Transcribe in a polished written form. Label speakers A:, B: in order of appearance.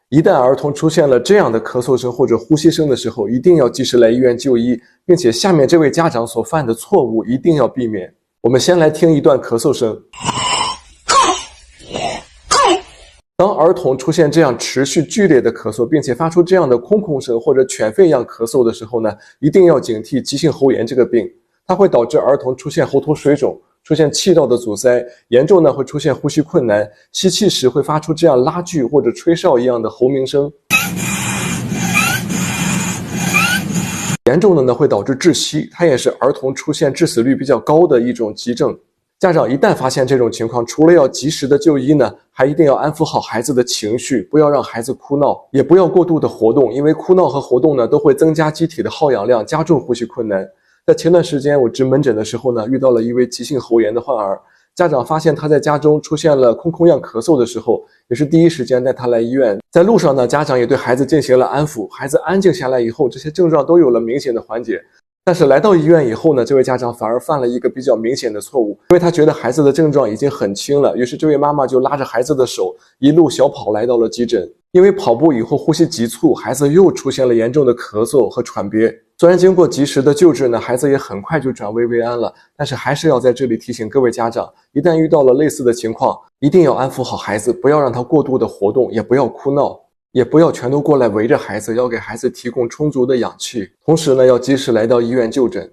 A: 一旦儿童出现了这样的咳嗽声或者呼吸声的时候，一定要及时来医院就医，并且下面这位家长所犯的错误一定要避免。我们先来听一段咳嗽声。当儿童出现这样持续剧烈的咳嗽，并且发出这样的空空声或者犬吠一样咳嗽的时候呢，一定要警惕急性喉炎这个病，它会导致儿童出现喉头水肿，出现气道的阻塞，严重呢会出现呼吸困难，吸气时会发出这样拉锯或者吹哨一样的喉鸣声。严重的呢会导致窒息，它也是儿童出现致死率比较高的一种急症。家长一旦发现这种情况，除了要及时的就医呢，还一定要安抚好孩子的情绪，不要让孩子哭闹，也不要过度的活动，因为哭闹和活动呢都会增加机体的耗氧量，加重呼吸困难。在前段时间我值门诊的时候呢，遇到了一位急性喉炎的患儿，家长发现他在家中出现了空空样咳嗽的时候，也是第一时间带他来医院。在路上呢，家长也对孩子进行了安抚，孩子安静下来以后，这些症状都有了明显的缓解。但是来到医院以后呢，这位家长反而犯了一个比较明显的错误，因为他觉得孩子的症状已经很轻了，于是这位妈妈就拉着孩子的手一路小跑来到了急诊。因为跑步以后呼吸急促，孩子又出现了严重的咳嗽和喘憋。虽然经过及时的救治呢，孩子也很快就转危为安了，但是还是要在这里提醒各位家长，一旦遇到了类似的情况，一定要安抚好孩子，不要让他过度的活动，也不要哭闹，也不要全都过来围着孩子，要给孩子提供充足的氧气。同时呢，要及时来到医院就诊。